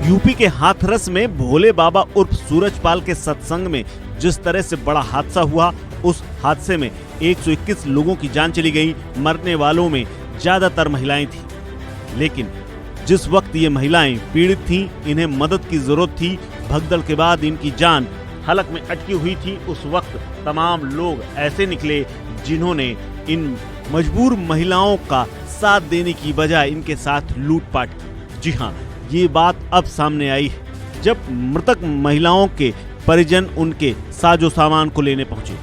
UP के हाथरस में भोले बाबा उर्फ सूरजपाल के सत्संग में जिस तरह से बड़ा हादसा हुआ, उस हादसे में 121 लोगों की जान चली गई। मरने वालों में ज्यादातर महिलाएं थीं। लेकिन जिस वक्त ये महिलाएं पीड़ित थीं, इन्हें मदद की जरूरत थी, भगदड़ के बाद इनकी जान हलक में अटकी हुई थी, उस वक्त तमाम लोग ऐसे निकले जिन्होंने इन मजबूर महिलाओं का साथ देने की बजाय इनके साथ लूटपाट की। जी हाँ, ये बात अब सामने आई है जब मृतक महिलाओं के परिजन उनके साजो सामान को लेने पहुंचे।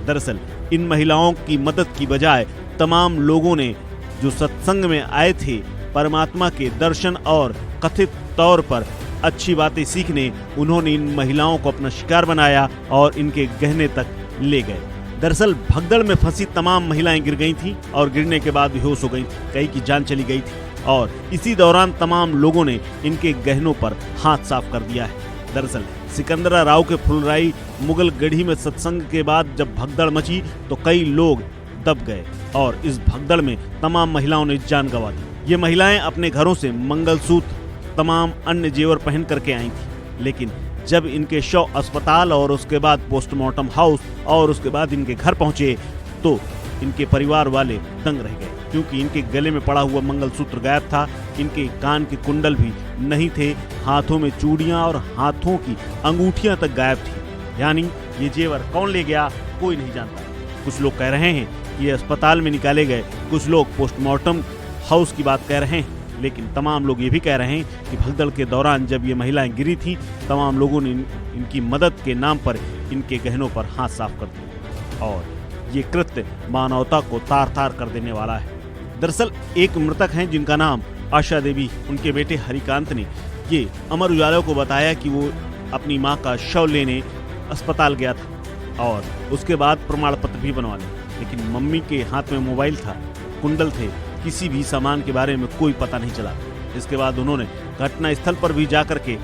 दरअसल इन महिलाओं की मदद की बजाय तमाम लोगों ने जो सत्संग में आए थे, परमात्मा के दर्शन और कथित तौर पर अच्छी बातें सीखने, उन्होंने इन महिलाओं को अपना शिकार बनाया और इनके गहने तक ले गए। दरअसल भगदड़ में फंसी तमाम महिलाएं गिर गई थीं और गिरने के बाद बेहोश हो गई थीं। कई की जान चली गई थी और इसी दौरान तमाम लोगों ने इनके गहनों पर हाथ साफ कर दिया है। दरअसल सिकंदरा राव के फुलराई मुगल गढ़ी में सत्संग के बाद जब भगदड़ मची तो कई लोग दब गए और इस भगदड़ में तमाम महिलाओं ने जान गंवा दी। ये महिलाएं अपने घरों से मंगलसूत्र, तमाम अन्य जेवर पहन करके आई थी, लेकिन जब इनके शव अस्पताल और उसके बाद पोस्टमार्टम हाउस और उसके बाद इनके घर पहुंचे तो इनके परिवार वाले दंग रह गए, क्योंकि इनके गले में पड़ा हुआ मंगलसूत्र गायब था, इनके कान के कुंडल भी नहीं थे, हाथों में चूड़ियां और हाथों की अंगूठियां तक गायब थी। यानी ये जेवर कौन ले गया, कोई नहीं जानता। कुछ लोग कह रहे हैं कि ये अस्पताल में निकाले गए, कुछ लोग पोस्टमार्टम हाउस की बात कह रहे हैं, लेकिन तमाम लोग ये भी कह रहे हैं कि भगदड़ के दौरान जब ये महिलाएं गिरी थी, तमाम लोगों ने इनकी मदद के नाम पर इनके गहनों पर हाथ साफ कर दिया और ये कृत्य मानवता को तार तार कर देने वाला है। दरअसल एक मृतक हैं जिनका नाम आशा देवी, उनके बेटे हरिकांत ने ये अमर उजाला को बताया कि वो अपनी मां का शव लेने अस्पताल गया था और उसके बाद प्रमाण पत्र भी बनवा लिया, लेकिन मम्मी के हाथ में मोबाइल था, कुंडल थे, किसी भी सामान के बारे में कोई पता नहीं चला। इसके बाद उन्होंने घटना स्थल पर भी जाकर के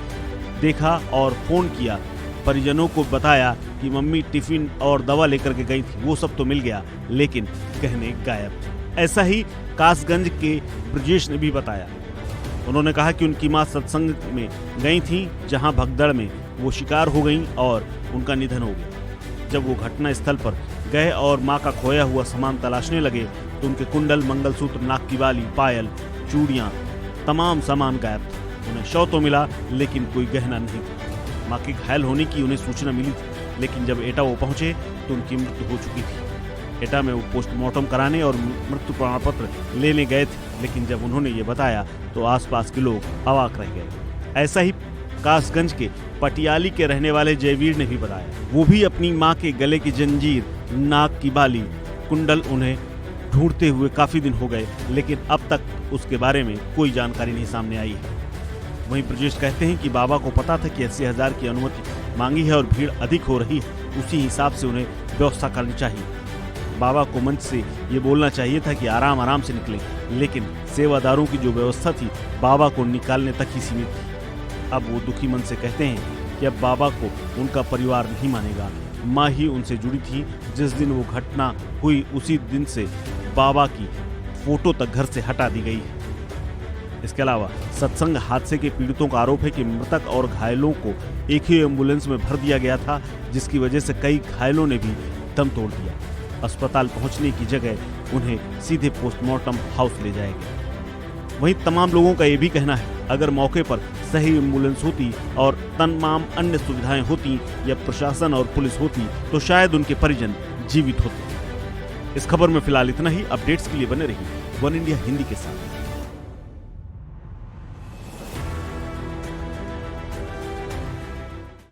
देखा और फोन किया, परिजनों को बताया कि मम्मी टिफिन और दवा लेकर के गई थी, वो सब तो मिल गया, लेकिन गहने गायब थे। ऐसा ही कासगंज के ब्रजेश ने भी बताया। उन्होंने कहा कि उनकी मां सत्संग में गई थी, जहां भगदड़ में वो शिकार हो गई और उनका निधन हो गया। जब वो घटना स्थल पर गए और मां का खोया हुआ सामान तलाशने लगे तो उनके कुंडल, मंगलसूत्र, नाक की बाली, पायल, चूड़ियां, तमाम सामान गायब थे। उन्हें शव तो मिला लेकिन कोई गहना नहीं था। मां के घायल होने की उन्हें सूचना मिली थी, लेकिन जब एटा वो पहुंचे तो उनकी मृत्यु हो चुकी थी। एटा में वो पोस्टमार्टम कराने और मृत्यु प्रमाण पत्र लेने गए थे, लेकिन जब उन्होंने ये बताया तो आसपास के लोग अवाक रह गए। ऐसा ही कासगंज के पटियाली के रहने वाले जयवीर ने भी बताया। वो भी अपनी मां के गले की जंजीर, नाक की बाली, कुंडल उन्हें ढूंढते हुए काफी दिन हो गए, लेकिन अब तक उसके बारे में कोई जानकारी नहीं सामने आई है। वहीं ब्रजेश कहते हैं कि बाबा को पता था कि 80,000 की अनुमति मांगी है और भीड़ अधिक हो रही है, उसी हिसाब से उन्हें व्यवस्था करनी चाहिए। बाबा को मंच से ये बोलना चाहिए था कि आराम आराम से निकले, लेकिन सेवादारों की जो व्यवस्था थी बाबा को निकालने तक ही सीमित थी। अब वो दुखी मन से कहते हैं कि अब बाबा को उनका परिवार नहीं मानेगा। माँ ही उनसे जुड़ी थी। जिस दिन वो घटना हुई उसी दिन से बाबा की फोटो तक घर से हटा दी गई है। इसके अलावा सत्संग हादसे के पीड़ितों का आरोप है कि मृतक और घायलों को एक ही एम्बुलेंस में भर दिया गया था, जिसकी वजह से कई घायलों ने भी दम तोड़ दिया। अस्पताल पहुंचने की जगह उन्हें सीधे पोस्टमार्टम हाउस ले जाया गया। वहीं तमाम लोगों का ये भी कहना है, अगर मौके पर सही एम्बुलेंस होती और तमाम अन्य सुविधाएं होती या प्रशासन और पुलिस होती तो शायद उनके परिजन जीवित होते। इस खबर में फिलहाल इतना ही। अपडेट्स के लिए बने रहिए वन इंडिया हिंदी के साथ।